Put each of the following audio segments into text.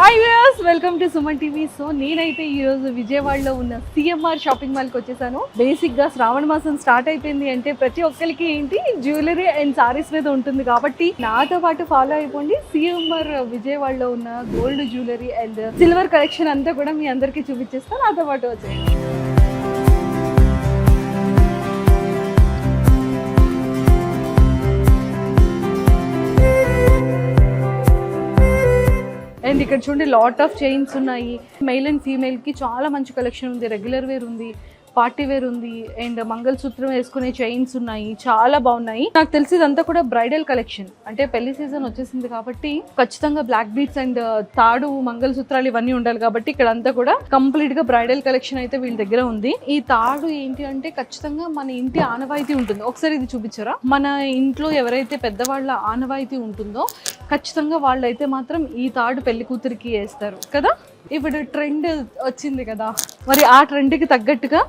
Hi viewers, welcome to Suman TV. So నేనైతే ఈ రోజు విజయవాడలో ఉన్న సిఎంఆర్ షాపింగ్ మాల్కి వచ్చేసాను. బేసిక్ గా శ్రావణ మాసం స్టార్ట్ అయిపోయింది అంటే ప్రతి ఒక్కరికి ఏంటి జ్యువెలరీ అండ్ సారీస్ మీద ఉంటుంది కాబట్టి నాతో పాటు ఫాలో అయిపోండి. సిఎంఆర్ విజయవాడలో ఉన్న gold jewellery and silver collection అంతా కూడా మీ అందరికీ చూపించేస్తాను. నాతో పాటు వచ్చేయండి. అండ్ ఇక్కడ చూడండి లాట్ ఆఫ్ చైన్స్ ఉన్నాయి. మెయిల్ అండ్ ఫీమేల్ కి చాలా మంచి కలెక్షన్ ఉంది. రెగ్యులర్ వేర్ ఉంది, పార్టీ వేర్ ఉంది, అండ్ మంగళసూత్రం వేసుకునే చైన్స్ ఉన్నాయి. చాలా బాగున్నాయి. నాకు తెలిసి ఇదంతా కూడా బ్రైడల్ కలెక్షన్. అంటే పెళ్లి సీజన్ వచ్చేసింది కాబట్టి ఖచ్చితంగా బ్లాక్ బీడ్స్ అండ్ తాడు మంగళసూత్రాలు ఇవన్నీ ఉండాలి కాబట్టి ఇక్కడ అంతా కూడా కంప్లీట్ గా బ్రైడల్ కలెక్షన్ అయితే వీళ్ళ దగ్గర ఉంది. ఈ తాడు ఏంటి అంటే ఖచ్చితంగా మన ఇంటి ఆనవాయితీ ఉంటుంది. ఒకసారి ఇది చూపించారా? మన ఇంట్లో ఎవరైతే పెద్దవాళ్ళ ఆనవాయితీ ఉంటుందో ఖచ్చితంగా వాళ్ళైతే మాత్రం ఈ తాడు పెళ్లి కూతురికి వేస్తారు కదా. ఇప్పుడు ట్రెండ్ వచ్చింది కదా, మరి ఆ ట్రెండ్కి తగ్గట్టుగా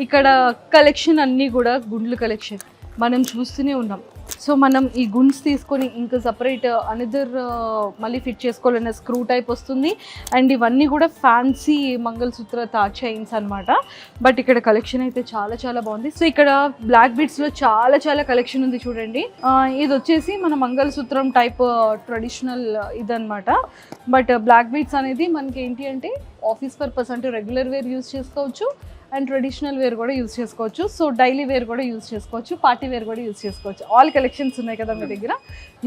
ఇక్కడ కలెక్షన్ అన్నీ కూడా గుండ్లు కలెక్షన్ మనం చూస్తూనే ఉన్నాం. సో మనం ఈ గుండ్స్ తీసుకొని ఇంకా సపరేట్ అనదర్ మళ్ళీ ఫిట్ చేసుకోవాలన్న స్క్రూ టైప్ వస్తుంది. అండ్ ఇవన్నీ కూడా ఫ్యాన్సీ మంగళసూత్ర చైన్స్ అనమాట. బట్ ఇక్కడ కలెక్షన్ అయితే చాలా చాలా బాగుంది. సో ఇక్కడ బ్లాక్ బీడ్స్లో చాలా చాలా కలెక్షన్ ఉంది చూడండి. ఇది వచ్చేసి మన మంగళసూత్రం టైప్ ట్రెడిషనల్ ఇదనమాట. బట్ బ్లాక్ బీడ్స్ అనేది మనకి ఏంటి అంటే ఆఫీస్ పర్పస్ అంటే రెగ్యులర్ వేర్ యూజ్ చేసుకోవచ్చు అండ్ ట్రెడిషనల్ వేర్ కూడా యూజ్ చేసుకోవచ్చు. సో డైలీ వేర్ కూడా యూజ్ చేసుకోవచ్చు, పార్టీ వేర్ కూడా యూజ్ చేసుకోవచ్చు. ఆల్ కలెక్షన్స్ ఉన్నాయి కదా మీ దగ్గర.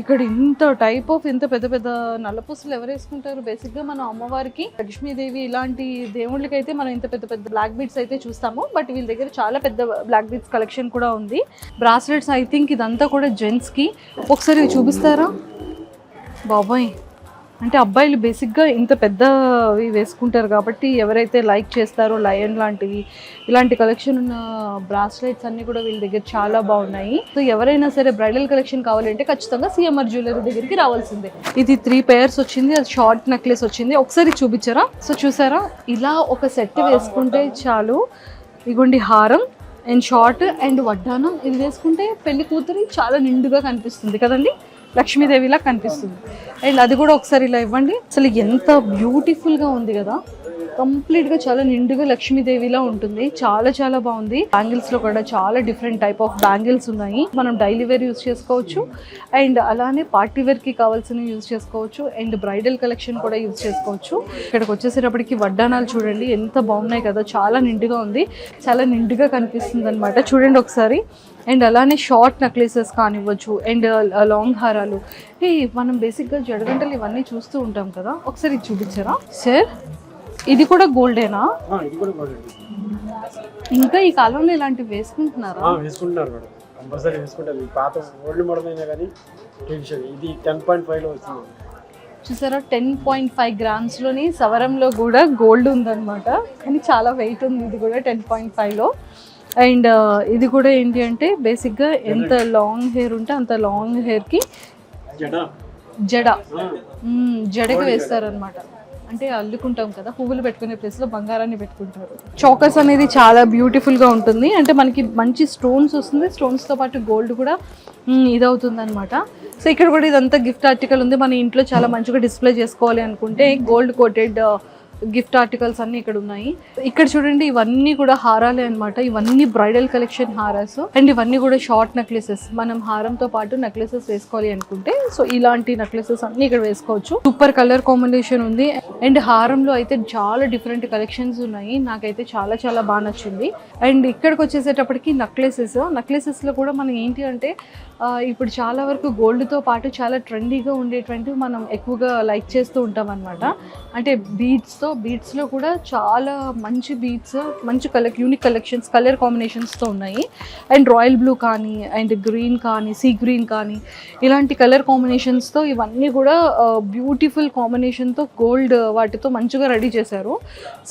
ఇక్కడ ఇంత టైప్ ఆఫ్ ఇంత పెద్ద పెద్ద నల్లపూసలు ఎవరు వేసుకుంటారు? బేసిక్గా మనం అమ్మవారికి, లక్ష్మీదేవి ఇలాంటి దేవుళ్ళకి అయితే మనం ఇంత పెద్ద పెద్ద బ్లాక్ బీడ్స్ అయితే చూస్తాము. బట్ వీళ్ళ దగ్గర చాలా పెద్ద బ్లాక్ బీడ్స్ కలెక్షన్ కూడా ఉంది. బ్రాస్లెట్స్ ఐ థింక్ ఇదంతా కూడా జెంట్స్కి. ఒకసారి చూపిస్తారా? బాబాయ్, అంటే అబ్బాయిలు బేసిక్గా ఇంత పెద్దవి వేసుకుంటారు కాబట్టి ఎవరైతే లైక్ చేస్తారో లయన్ లాంటివి ఇలాంటి కలెక్షన్ ఉన్న బ్రాస్లెట్స్ అన్నీ కూడా వీళ్ళ దగ్గర చాలా బాగున్నాయి. సో ఎవరైనా సరే బ్రైడల్ కలెక్షన్ కావాలంటే ఖచ్చితంగా సిఎంఆర్ జ్యువెలరీ దగ్గరికి రావాల్సిందే. ఇది 3 pairs వచ్చింది, అది షార్ట్ నెక్లెస్ వచ్చింది. ఒకసారి చూపించారా? సో చూసారా, ఇలా ఒక సెట్ వేసుకుంటే చాలు. ఇగోండి హారం అండ్ షార్ట్ అండ్ వడ్డానం. ఇది వేసుకుంటే పెళ్లి కూతురి చాలా నిండుగా కనిపిస్తుంది కదండి, లక్ష్మీదేవిలా కనిపిస్తుంది. అండ్ అది కూడా ఒకసారి ఇలా ఇవ్వండి. అసలు ఎంత బ్యూటిఫుల్గా ఉంది కదా, కంప్లీట్గా చాలా నిండుగా లక్ష్మీదేవిలా ఉంటుంది. చాలా చాలా బాగుంది. బ్యాంగిల్స్లో కూడా చాలా డిఫరెంట్ టైప్ ఆఫ్ బ్యాంగిల్స్ ఉన్నాయి. మనం డైలీ వేర్ యూజ్ చేసుకోవచ్చు అండ్ అలానే పార్టీ వేర్కి కావాల్సినవి యూజ్ చేసుకోవచ్చు అండ్ బ్రైడల్ కలెక్షన్ కూడా యూజ్ చేసుకోవచ్చు. ఇక్కడికి వచ్చేసేటప్పటికి వడ్డానాలు చూడండి ఎంత బాగున్నాయి కదా, చాలా నిండుగా ఉంది, చాలా నిండుగా కనిపిస్తుంది అనమాట. చూడండి ఒకసారి. అండ్ అలానే షార్ట్ నెక్లెసెస్ కానివ్వచ్చు అండ్ లాంగ్ హారాలు. మనం బేసిక్గా జడగంటలు ఇవన్నీ చూస్తూ ఉంటాం కదా. ఒకసారి చూపించారా సార్? ఇది కూడా గోల్డేనా? ఇంకా ఈ కాలంలో ఇలాంటివి వేసుకుంటున్నారా? వేసుకుంటున్నారు మేడం, కంపల్సరీ వేసుకుంటారు. పాత ఓల్డ్ మోడల్ అయినా కానీ ఇది 10.5లో వచ్చింది. చూసారా, 10.5 గ్రామ్స్లోని సవరంలో కూడా గోల్డ్ ఉందన్నమాట. కానీ చాలా వెయిట్ ఉంది ఇది కూడా 10.5లో. అండ్ ఇది కూడా ఏంటి అంటే బేసిక్గా ఎంత లాంగ్ హెయిర్ ఉంటే అంత లాంగ్ హెయిర్కి జడకి వేస్తారనమాట. అంటే అల్లుకుంటాం కదా, పువ్వులు పెట్టుకునే ప్లేస్లో బంగారాన్ని పెట్టుకుంటారు. చోకర్స్ అనేది చాలా బ్యూటిఫుల్గా ఉంటుంది. అంటే మనకి మంచి స్టోన్స్ వస్తుంది, స్టోన్స్తో పాటు గోల్డ్ కూడా ఇదవుతుంది అనమాట. సో ఇక్కడ కూడా ఇదంతా గిఫ్ట్ ఆర్టికల్ ఉంది. మన ఇంట్లో చాలా మంచిగా డిస్ప్లే చేసుకోవాలి అనుకుంటే గోల్డ్ కోటెడ్ గిఫ్ట్ ఆర్టికల్స్ అన్నీ ఇక్కడ ఉన్నాయి. ఇక్కడ చూడండి, ఇవన్నీ కూడా హారాలే అనమాట. ఇవన్నీ బ్రైడల్ కలెక్షన్ హారాస్ అండ్ ఇవన్నీ కూడా షార్ట్ నెక్లెసెస్. మనం హారంతో పాటు నెక్లెసెస్ వేసుకోవాలి అనుకుంటే సో ఇలాంటి నెక్లెసెస్ అన్ని ఇక్కడ వేసుకోవచ్చు. సూపర్ కలర్ కాంబినేషన్ ఉంది. అండ్ హారంలో అయితే చాలా డిఫరెంట్ కలెక్షన్స్ ఉన్నాయి. నాకైతే చాలా చాలా బాగా నచ్చింది. అండ్ ఇక్కడికి వచ్చేసేటప్పటికి నెక్లెసెస్లో కూడా మనం ఏంటి అంటే ఇప్పుడు చాలా వరకు గోల్డ్తో పాటు చాలా ట్రెండీగా ఉండేటువంటివి మనం ఎక్కువగా లైక్ చేస్తూ ఉంటాం అనమాట. అంటే బీడ్స్లో కూడా చాలా మంచి బీడ్స్, మంచి యూనిక్ కలెక్షన్స్, కలర్ కాంబినేషన్స్తో ఉన్నాయి. అండ్ రాయల్ బ్లూ కానీ అండ్ గ్రీన్ కానీ సీ గ్రీన్ కానీ ఇలాంటి కలర్ కాంబినేషన్స్తో ఇవన్నీ కూడా బ్యూటిఫుల్ కాంబినేషన్తో గోల్డ్ వాటితో మంచిగా రెడీ చేశారు.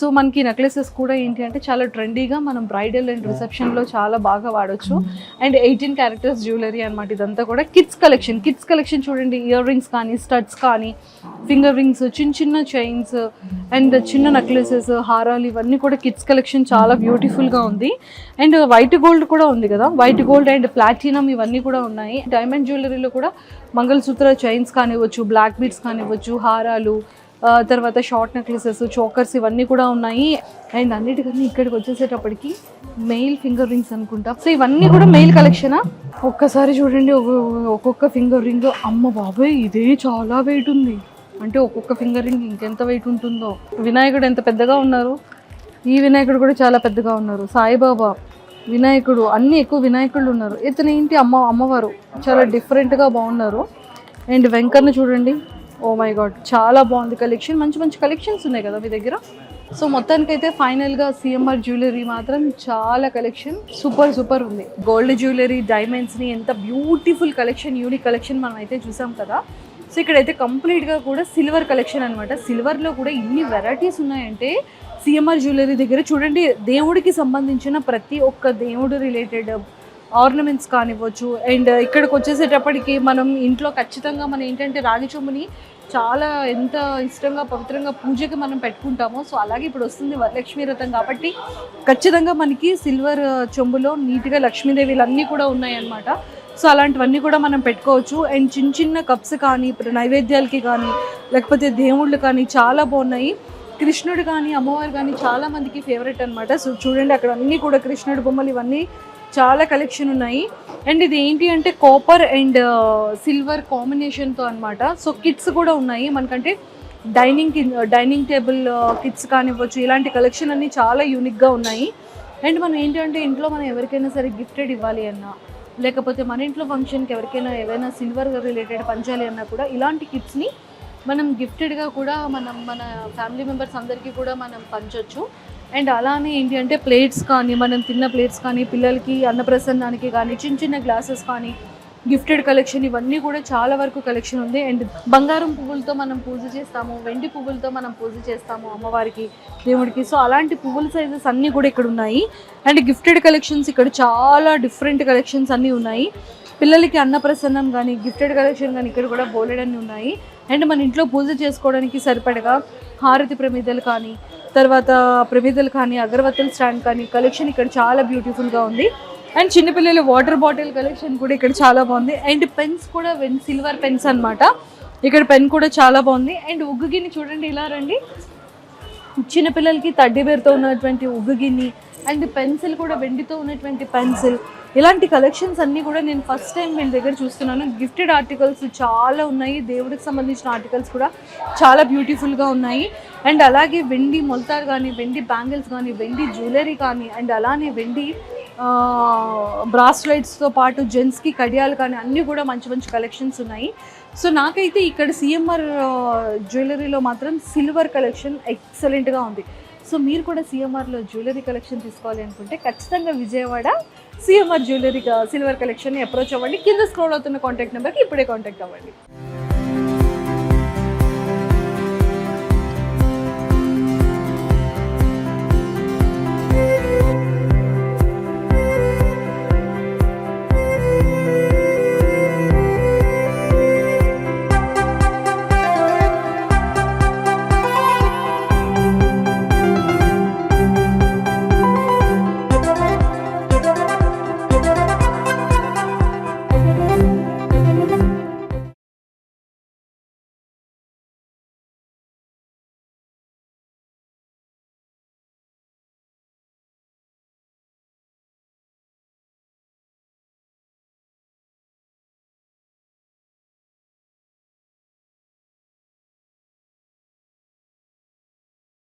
సో మనకి నెక్లెసెస్ కూడా ఏంటి అంటే చాలా ట్రెండీగా మనం బ్రైడల్ అండ్ రిసెప్షన్లో చాలా బాగా వాడచ్చు. అండ్ 18 క్యారెక్టర్స్ జ్యువెలరీ అనమాట. ఇదంతా కూడా కిడ్స్ కలెక్షన్ చూడండి. ఇయర్ రింగ్స్ కానీ, స్టడ్స్ కానీ, ఫింగర్ రింగ్స్, చిన్న చిన్న చైన్స్ అండ్ అండ్ చిన్న నెక్లెసెస్, హారాలు ఇవన్నీ కూడా కిడ్స్ కలెక్షన్ చాలా బ్యూటిఫుల్గా ఉంది. అండ్ వైట్ గోల్డ్ కూడా ఉంది కదా, వైట్ గోల్డ్ అండ్ ప్లాటినం ఇవన్నీ కూడా ఉన్నాయి. డైమండ్ జ్యువెలరీలో కూడా మంగళసూత్ర చైన్స్ కానివ్వచ్చు, బ్లాక్ బీడ్స్ కానివ్వచ్చు, హారాలు, తర్వాత షార్ట్ నెక్లెసెస్, చోకర్స్ ఇవన్నీ కూడా ఉన్నాయి. అండ్ అన్నిటికన్నా ఇక్కడికి వచ్చేసేటప్పటికి మెయిల్ ఫింగర్ రింగ్స్ అనుకుంటా. సో ఇవన్నీ కూడా మెయిల్ కలెక్షనా? ఒక్కసారి చూడండి, ఒక్కొక్క ఫింగర్ రింగ్, అమ్మ బాబాయ్ ఇదే చాలా వెయిట్ ఉంది. అంటే ఒక్కొక్క ఫింగర్ రింగ్ ఇంకెంత వెయిట్ ఉంటుందో. వినాయకుడు ఎంత పెద్దగా ఉన్నారు, ఈ వినాయకుడు కూడా చాలా పెద్దగా ఉన్నారు. సాయిబాబా, వినాయకుడు, అన్నీ ఎక్కువ వినాయకుడు ఉన్నారు. ఇతను ఏంటి అమ్మవారు చాలా డిఫరెంట్గా బాగున్నారు. అండ్ వెంకన్న చూడండి, ఓ మై గాడ్ చాలా బాగుంది కలెక్షన్. మంచి మంచి కలెక్షన్స్ ఉన్నాయి కదా మీ దగ్గర. సో మొత్తానికైతే ఫైనల్గా సిఎంఆర్ జ్యువెలరీ మాత్రం చాలా కలెక్షన్ సూపర్ ఉంది. గోల్డ్ జ్యువెలరీ, డైమండ్స్ని ఎంత బ్యూటిఫుల్ కలెక్షన్, యూనిక్ కలెక్షన్ మనం అయితే చూసాం కదా. సో ఇక్కడైతే కంప్లీట్గా కూడా సిల్వర్ కలెక్షన్ అనమాట. సిల్వర్లో కూడా ఇన్ని వెరైటీస్ ఉన్నాయంటే సిఎంఆర్ జ్యువెలరీ దగ్గర చూడండి, దేవుడికి సంబంధించిన ప్రతి ఒక్క దేవుడు రిలేటెడ్ ఆర్నమెంట్స్ కానివ్వచ్చు. అండ్ ఇక్కడికి వచ్చేసేటప్పటికి మనం ఇంట్లో ఖచ్చితంగా మనం ఏంటంటే రాగి చెంబుని చాలా ఎంత ఇష్టంగా పవిత్రంగా పూజకి మనం పెట్టుకుంటామో, సో అలాగే ఇప్పుడు వస్తుంది వరలక్ష్మీ వ్రతం కాబట్టి ఖచ్చితంగా మనకి సిల్వర్ చెంబులో నీట్గా లక్ష్మీదేవిలు అన్నీ కూడా ఉన్నాయన్నమాట. సో అలాంటివన్నీ కూడా మనం పెట్టుకోవచ్చు. అండ్ చిన్న చిన్న కప్స్ కానీ, నైవేద్యాలకి కానీ, లేకపోతే దేవుళ్ళు కానీ చాలా బాగున్నాయి. కృష్ణుడు కానీ అమ్మవారు కానీ చాలా మందికి ఫేవరెట్ అనమాట. సో చూడండి అక్కడ అన్నీ కూడా కృష్ణుడి బొమ్మలు ఇవన్నీ చాలా కలెక్షన్ ఉన్నాయి. అండ్ ఇది ఏంటి అంటే కాపర్ అండ్ సిల్వర్ కాంబినేషన్తో అనమాట. సో కిట్స్ కూడా ఉన్నాయి మనకంటే, డైనింగ్ టేబుల్ కిట్స్ కానివ్వచ్చు. ఇలాంటి కలెక్షన్ అన్నీ చాలా యూనిక్గా ఉన్నాయి. అండ్ మనం ఏంటంటే ఇంట్లో మనం ఎవరికైనా సరే గిఫ్టెడ్ ఇవ్వాలి అన్నా, లేకపోతే మన ఇంట్లో ఫంక్షన్కి ఎవరికైనా ఏదైనా సిల్వర్ రిలేటెడ్ పంచాలి అన్నా కూడా ఇలాంటి కిట్స్ని మనం గిఫ్టెడ్గా కూడా మన ఫ్యామిలీ మెంబర్స్ అందరికీ కూడా మనం పంచవచ్చు. అండ్ అలానే ఏంటి అంటే ప్లేట్స్ కానీ, మనం తిన్న ప్లేట్స్ కానీ, పిల్లలకి అన్నప్రసన్నానికి కానీ చిన్న చిన్న గ్లాసెస్ కానీ గిఫ్టెడ్ కలెక్షన్ ఇవన్నీ కూడా చాలా వరకు కలెక్షన్ ఉంది. అండ్ బంగారం పువ్వులతో మనం పూజ చేస్తాము, వెండి పువ్వులతో మనం పూజ చేస్తాము అమ్మవారికి, దేవుడికి. సో అలాంటి పువ్వుల సైజెస్ అన్నీ కూడా ఇక్కడ ఉన్నాయి. అండ్ గిఫ్టెడ్ కలెక్షన్స్ ఇక్కడ చాలా డిఫరెంట్ కలెక్షన్స్ అన్నీ ఉన్నాయి. పిల్లలకి అన్నప్రసన్నం కానీ, గిఫ్టెడ్ కలెక్షన్ కానీ ఇక్కడ కూడా బోలెడన్ని ఉన్నాయి. అండ్ మన ఇంట్లో పూజ చేసుకోవడానికి సరిపడగా హారతి ప్రమిదలు కానీ, తర్వాత ప్రమిదలు కానీ, అగరబత్తుల స్టాండ్ కానీ కలెక్షన్ ఇక్కడ చాలా బ్యూటిఫుల్గా ఉంది. అండ్ చిన్నపిల్లల వాటర్ బాటిల్ కలెక్షన్ కూడా ఇక్కడ చాలా బాగుంది. అండ్ పెన్స్ కూడా సిల్వర్ పెన్స్ అనమాట. ఇక్కడ పెన్ కూడా చాలా బాగుంది. అండ్ ఉగ్గు గిన్నె చూడండి, ఇలా రండి, చిన్నపిల్లలకి తడ్డీ బేర్తో ఉన్నటువంటి ఉగ్గు గిన్నె, అండ్ పెన్సిల్ కూడా వెండితో ఉన్నటువంటి పెన్సిల్, ఇలాంటి కలెక్షన్స్ అన్నీ కూడా నేను ఫస్ట్ టైం వీళ్ళ దగ్గర చూస్తున్నాను. గిఫ్టెడ్ ఆర్టికల్స్ చాలా ఉన్నాయి, దేవుడికి సంబంధించిన ఆర్టికల్స్ కూడా చాలా బ్యూటిఫుల్గా ఉన్నాయి. అండ్ అలాగే వెండి మొలతారు కానీ, వెండి బ్యాంగిల్స్ కానీ, వెండి జ్యువెలరీ కానీ, అండ్ అలానే వెండి బ్రాస్లెట్స్తో పాటు జెంట్స్కి కడియాలు కానీ అన్నీ కూడా మంచి మంచి కలెక్షన్స్ ఉన్నాయి. సో నాకైతే ఇక్కడ సిఎంఆర్ జ్యువెలరీలో మాత్రం సిల్వర్ కలెక్షన్ ఎక్సలెంట్గా ఉంది. సో మీరు కూడా సిఎంఆర్లో జ్యువెలరీ కలెక్షన్ తీసుకోవాలి అనుకుంటే ఖచ్చితంగా విజయవాడ సిఎంఆర్ జ్యువెలరీ సిల్వర్ కలెక్షన్ని అప్రోచ్ అవ్వండి. కింద స్క్రోల్ అవుతున్న కాంటాక్ట్ నెంబర్కి ఇప్పుడే కాంటాక్ట్ అవ్వండి.